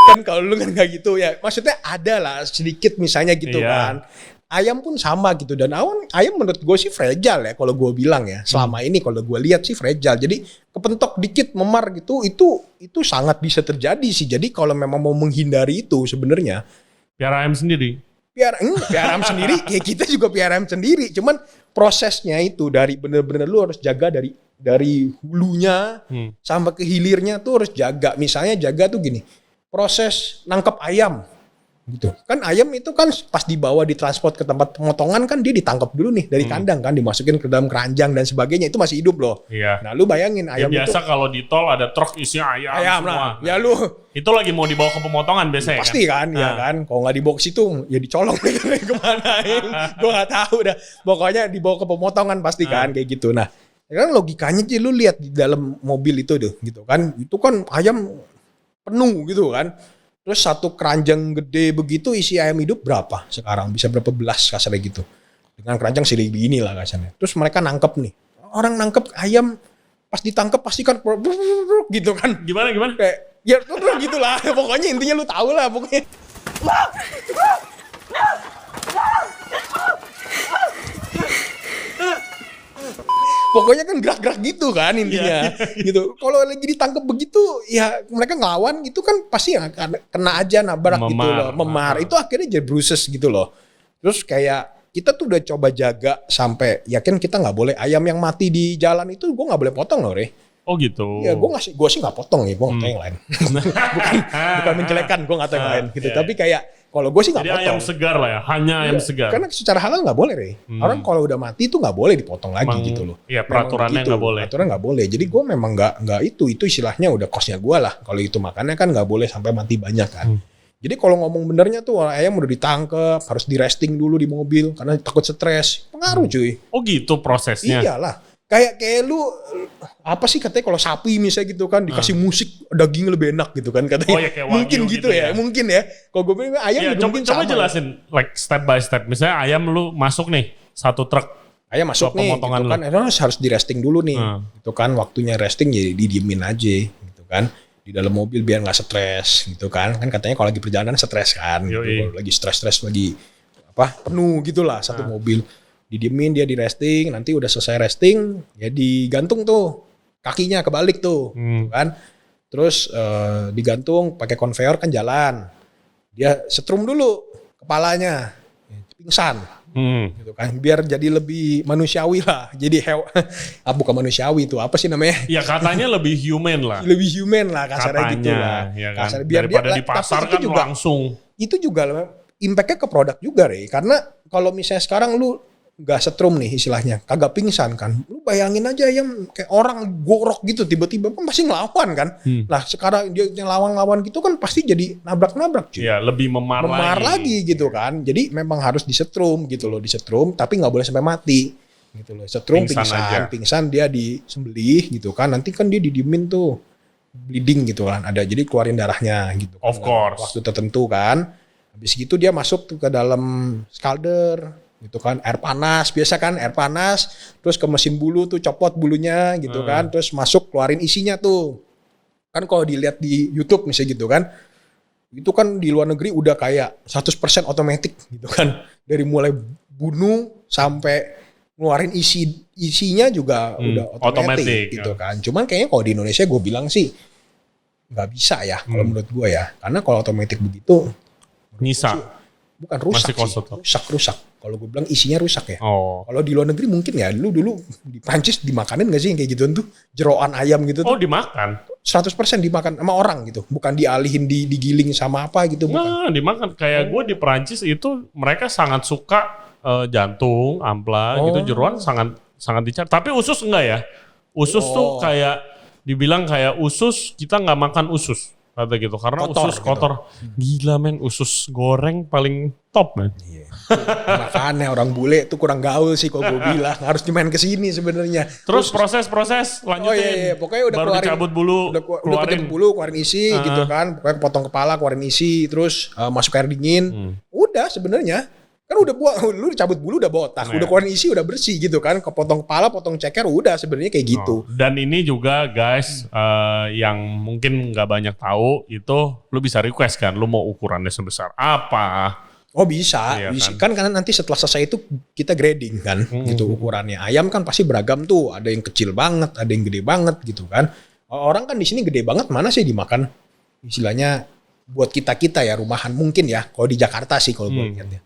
Kan kalau lu kan nggak gitu ya, maksudnya ada lah sedikit misalnya gitu kan. Ayam pun sama gitu, dan ayam menurut gue sih fragile ya kalau gue bilang ya. Selama ini kalau gue lihat sih fragile. Jadi kepentok dikit memar gitu, itu sangat bisa terjadi sih. Jadi kalau memang mau menghindari itu sebenarnya Piara ayam sendiri. piara ayam sendiri, ya kita juga piara ayam sendiri. Cuman prosesnya itu dari bener-bener lu harus jaga dari hulunya sampai ke hilirnya tuh harus jaga. Misalnya jaga tuh gini, proses nangkep ayam gitu kan, ayam itu kan pas dibawa ditransport ke tempat pemotongan kan dia ditangkap dulu nih dari kandang kan, dimasukin ke dalam keranjang dan sebagainya, itu masih hidup loh. Iya. Nah lu bayangin ayam Ya biasa itu kalau di tol ada truk isinya ayam semua. lah ya lu Itu lagi mau dibawa ke pemotongan biasanya pasti kan ya kan, kalau nggak dibawa ke situ ya dicolong kemana gue nggak tahu dah, pokoknya dibawa ke pemotongan pasti kan kayak gitu. Nah kan logikanya sih lu lihat di dalam mobil itu tuh gitu kan, itu kan ayam penuh gitu kan. Terus satu keranjang gede begitu isi ayam hidup berapa sekarang? Bisa berapa belas kasarnya gitu. Dengan keranjang segini inilah kasarnya. Terus mereka nangkep nih. Orang nangkep ayam pas ditangkep pasti kan gitu kan. Gimana? Kayak ya gitulah. Pokoknya intinya lu tahu lah pokoknya. Pokoknya kan gerak-gerak gitu kan intinya, gitu. Kalau lagi ditangkap begitu, ya mereka ngelawan gitu kan pasti ya kena aja nabrak gitu loh, memar. Itu akhirnya jadi bruises gitu loh. Terus kayak kita tuh udah coba jaga sampai yakin kita nggak boleh ayam yang mati di jalan itu gue nggak boleh potong loh, Re. Oh gitu. Ya gue sih nggak potong ya, gue nggak tahu yang lain. bukan menjelekan, gue nggak tahu yang lain gitu. Tapi kayak kalau gue sih nggak potong. Jadi ayam segar lah ya, hanya ayam segar. Karena secara halal nggak boleh, Re. Orang kalau udah mati itu nggak boleh dipotong lagi gitu loh. Iya, peraturannya nggak boleh. Peraturan nggak boleh. Jadi gue memang nggak itu istilahnya udah kosnya gue lah. Kalau itu makannya kan nggak boleh sampai mati banyak kan. Jadi kalau ngomong benernya tuh ayam udah ditangkep, harus di resting dulu di mobil karena takut stres. Pengaruh cuy. Oh gitu prosesnya. Iyalah. Kayak lu apa sih katanya kalau sapi misalnya gitu kan dikasih musik daging lebih enak gitu kan katanya. Oh ya kayak mungkin gitu ya, mungkin ya. Kalau gue bilang ayam ya, juga mungkin coba sama. jelasin like step by step. Misalnya ayam lu masuk nih satu truk. Ayam masuk nih gitu kan, harus di resting dulu nih. Gitu kan waktunya resting ya didiemin aja gitu kan. Di dalam mobil biar nggak stres gitu kan. Kan katanya kalau lagi perjalanan stres kan. Gitu. Kalau lagi stres lagi penuh gitulah satu mobil. Didiemin dia di resting, nanti udah selesai resting ya digantung tuh kakinya kebalik tuh gitu kan. Terus digantung pakai konveyor kan jalan, dia setrum dulu kepalanya pingsan gitu kan, biar jadi lebih manusiawi lah, jadi bukan manusiawi itu apa sih namanya ya katanya lebih human lah, lebih human lah kasarnya gitu lah ya kan? kasarnya, biar daripada dia di pasar kan juga, langsung itu juga impactnya ke produk juga, Re. Karena kalau misalnya sekarang lu nggak setrum nih istilahnya, kagak pingsan kan, lu bayangin aja yang kayak orang gorok gitu tiba-tiba kan pasti ngelawan kan. Nah sekarang dia lawan gitu kan pasti jadi nabrak-nabrak cuy. Ya lebih memar lagi gitu kan. Jadi memang harus disetrum gitu loh, disetrum tapi nggak boleh sampai mati gitu loh. Setrum pingsan dia disembelih gitu kan, nanti kan dia didiemin tuh bleeding gitu kan, ada jadi keluarin darahnya gitu. Of course. Waktu tertentu kan. Habis gitu dia masuk tuh ke dalam scalder gitu kan, air panas biasa kan, air panas terus ke mesin bulu tuh copot bulunya gitu kan, terus masuk keluarin isinya tuh kan. Kalau dilihat di YouTube misalnya gitu kan, itu kan di luar negeri udah kayak 100% otomatis gitu kan, dari mulai bunuh sampai ngeluarin isinya juga udah otomatis gitu kan. Cuman kayaknya kalau di Indonesia gue bilang sih nggak bisa ya kalau menurut gue ya, karena kalau otomatis begitu nyisa bukan rusak. Kalau gue bilang isinya rusak ya. Kalau di luar negeri mungkin ya, dulu di Prancis dimakanin gak sih yang kayak gituan tuh, jeroan ayam gitu tuh. Dimakan. 100% dimakan sama orang gitu, bukan dialihin digiling sama apa gitu. Nah, dimakan. Kayak gue di Prancis itu mereka sangat suka jantung, ampla gitu, jeroan sangat dicari. Tapi usus enggak ya. Usus tuh kayak dibilang kayak usus, kita nggak makan usus. Kata gitu, karena kotor, usus kotor. Gitu. Gila men, usus goreng paling top men. Iya. Makanya orang bule tuh kurang gaul sih kalau gue bilang. Harus dimain ke sini sebenarnya. Terus proses lanjutin. Pokoknya udah baru keluarin, dicabut bulu, udah kejabut bulu, keluarin isi gitu kan. Pokoknya potong kepala, keluarin isi, terus masuk air dingin. Udah sebenarnya. Kan udah lu cabut bulu udah botak, udah keluarin isi udah bersih gitu kan, kepotong kepala, potong ceker udah sebenarnya kayak gitu. Dan ini juga guys yang mungkin nggak banyak tahu itu lu bisa request kan, lu mau ukurannya sebesar apa? Oh bisa, iya kan karena nanti setelah selesai itu kita grading kan, gitu ukurannya. Ayam kan pasti beragam tuh, ada yang kecil banget, ada yang gede banget gitu kan. Orang kan di sini gede banget mana sih dimakan, istilahnya buat kita ya rumahan mungkin ya, kalau di Jakarta sih kalau gue lihat ya.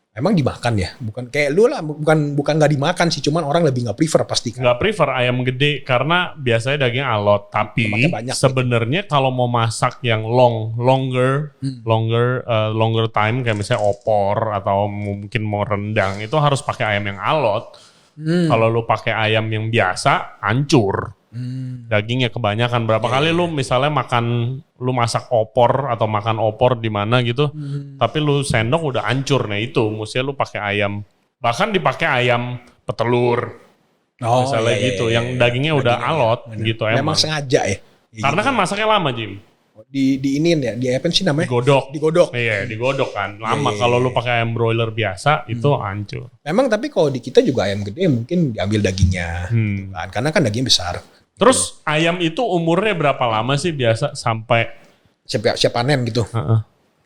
Emang dimakan ya, bukan kayak lu lah, bukan nggak dimakan sih, cuman orang lebih nggak prefer pasti kan. Nggak prefer ayam gede karena biasanya daging alot, tapi sebenarnya gitu. Kalau mau masak yang longer time kayak misalnya opor atau mungkin mau rendang itu harus pakai ayam yang alot. Kalau lu pakai ayam yang biasa, hancur. Dagingnya kebanyakan. Berapa kali lu misalnya lu masak opor atau makan opor di mana gitu, tapi lu sendok udah hancur. Nah itu, mestinya lu pakai ayam. Bahkan dipakai ayam petelur. Misalnya gitu, yang dagingnya udah alot gitu. Memang sengaja ya. Karena kan masaknya lama, Jim. Diinin ya, di apa sih namanya? Digodok. Iya, digodok kan. Lama kalau lu pakai ayam broiler biasa itu hancur. Memang tapi kalau di kita juga ayam gede mungkin diambil dagingnya, gitu kan. Karena kan dagingnya besar. Terus ayam itu umurnya berapa lama sih biasa sampai siap panen gitu?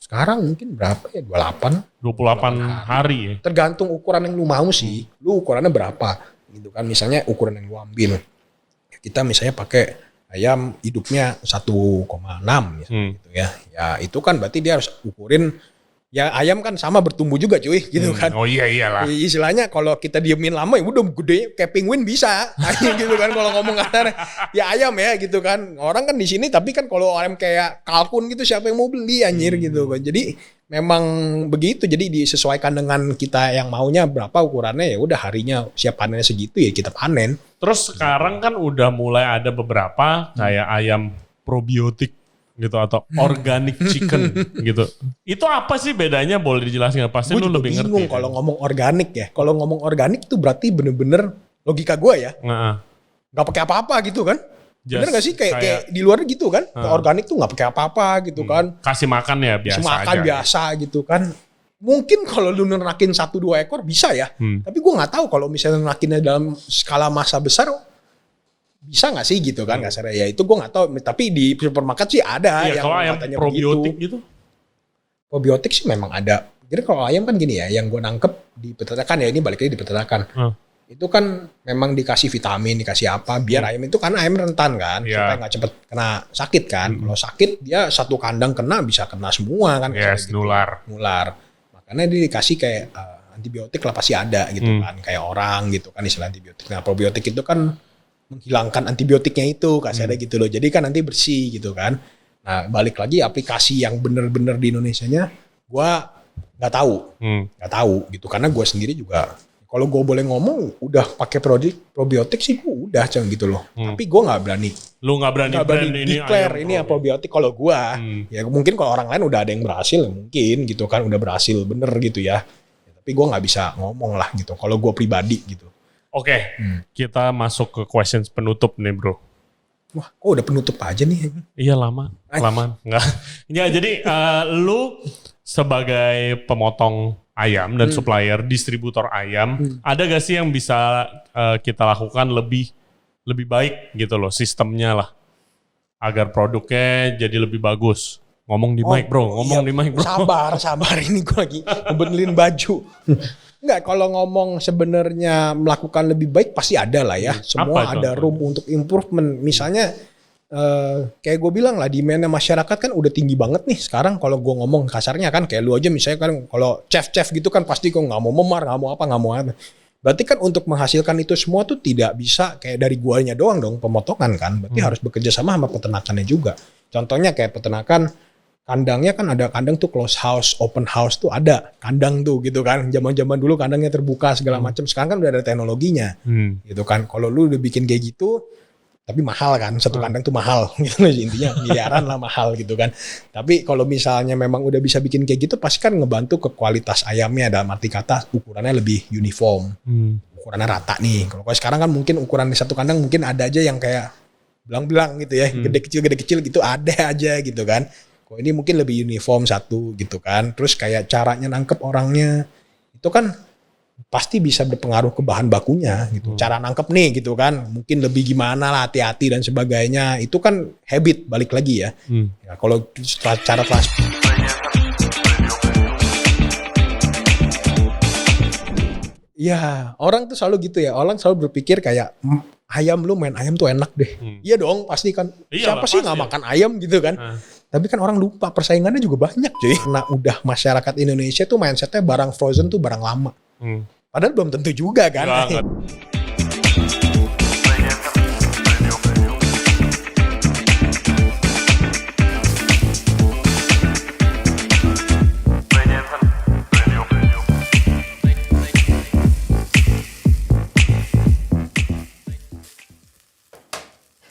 Sekarang mungkin berapa ya? 28 hari ya. Tergantung ukuran yang lu mau sih. Lu ukurannya berapa gitu kan. Misalnya ukuran yang lu ambil. Kita misalnya pakai ayam hidupnya 1,6 gitu ya. Ya itu kan berarti dia harus ukurin. Ya ayam kan sama bertumbuh juga cuy gitu kan. Oh iyalah. Istilahnya kalau kita diemin lama ya udah gede kayak penguin bisa. Gitu kan kalau ngomong kasar. Ya ayam ya gitu kan. Orang kan di sini tapi kan kalau ayam kayak kalkun gitu siapa yang mau beli anjir gitu kan. Jadi memang begitu. Jadi disesuaikan dengan kita yang maunya berapa ukurannya ya udah harinya siap panennya segitu ya kita panen. Terus sekarang kan udah mulai ada beberapa kayak ayam probiotik gitu atau organic chicken gitu. Itu apa sih bedanya, boleh dijelaskan? Pasti lu lebih ngerti. Bingung kalau ngomong organik ya. Kalau ngomong organik tuh berarti bener-bener logika gue ya. Nggak pakai apa-apa gitu kan. Bener gak sih kayak di luar gitu kan. Organik tuh nggak pakai apa-apa gitu kan. Kasih makan ya biasa aja. Makan biasa gitu kan. Mungkin kalau lu nerakin 1-2 ekor bisa ya. Tapi gue nggak tahu kalau misalnya nerakinnya dalam skala massa besar bisa nggak sih gitu kan kasarnya ya, itu gue nggak tahu, tapi di supermarket sih ada yang kalau ayam katanya probiotik gitu. Probiotik sih memang ada. Jadi kalau ayam kan gini ya, yang gue nangkep di peternakan ya, ini balik lagi di peternakan. Itu kan memang dikasih vitamin, dikasih apa biar ayam itu, karena ayam rentan kan, supaya nggak cepet kena sakit kan. Kalau sakit dia satu kandang kena bisa kena semua kan. Gitu. Nular. Makanya dia dikasih kayak antibiotik lah pasti ada gitu kan, kayak orang gitu kan istilah antibiotik. Nah probiotik itu kan menghilangkan antibiotiknya itu kasarnya gitu loh. Jadi kan nanti bersih gitu kan. Nah balik lagi aplikasi yang bener-bener di Indonesianya gue nggak tahu gitu, karena gue sendiri juga kalau gue boleh ngomong udah pakai probiotik sih gue udah cang gitu loh. Tapi gue nggak berani. Lu nggak berani declare ini yang probiotik kalau gue. Ya mungkin kalau orang lain udah ada yang berhasil ya mungkin gitu kan, udah berhasil bener gitu ya. Tapi gue nggak bisa ngomong lah gitu. Kalau gue pribadi gitu. Oke, kita masuk ke questions penutup nih bro. Wah, kok udah penutup aja nih? Iya lama. Enggak. Ya jadi lu sebagai pemotong ayam dan supplier, distributor ayam, ada gak sih yang bisa kita lakukan lebih baik gitu loh, sistemnya lah, agar produknya jadi lebih bagus? Ngomong di mic bro, di mic bro. Sabar, ini gue lagi ngebenerin baju. Enggak, kalau ngomong sebenarnya melakukan lebih baik pasti ada lah ya. Semua ada room untuk improvement. Misalnya kayak gue bilang lah, demand masyarakat kan udah tinggi banget nih sekarang. Kalau gue ngomong kasarnya kan kayak lu aja misalnya kan, kalau chef gitu kan pasti kok nggak mau memar, nggak mau apa. Berarti kan untuk menghasilkan itu semua tuh tidak bisa kayak dari guanya doang dong pemotongan kan. Berarti harus bekerja sama peternakannya juga. Contohnya kayak peternakan, kandangnya kan ada kandang tuh close house, open house tuh ada kandang tuh gitu kan. Zaman-zaman dulu kandangnya terbuka segala macam. Sekarang kan udah ada teknologinya gitu kan. Kalau lu udah bikin kayak gitu, tapi mahal kan, satu kandang tuh mahal gitu loh, intinya miliaran lah mahal gitu kan. Tapi kalau misalnya memang udah bisa bikin kayak gitu, pasti kan ngebantu ke kualitas ayamnya, dalam arti kata ukurannya lebih uniform, ukurannya rata nih. Kalau sekarang kan mungkin ukuran di satu kandang mungkin ada aja yang kayak belang-belang gitu ya, gede kecil gitu ada aja gitu kan. Kok ini mungkin lebih uniform satu gitu kan. Terus kayak caranya nangkep orangnya itu kan pasti bisa berpengaruh ke bahan bakunya gitu. Cara nangkep nih gitu kan, mungkin lebih gimana lah, hati-hati dan sebagainya. Itu kan habit, balik lagi ya. Ya kalau cara ya, orang tuh selalu gitu ya. Orang selalu berpikir kayak ayam lu main ayam tuh enak deh. Iya dong, pasti kan. Siapa sih nggak makan ayam gitu kan? Tapi kan orang lupa persaingannya juga banyak cuy. Nah udah masyarakat Indonesia tuh mindsetnya barang frozen tuh barang lama. Padahal belum tentu juga kan.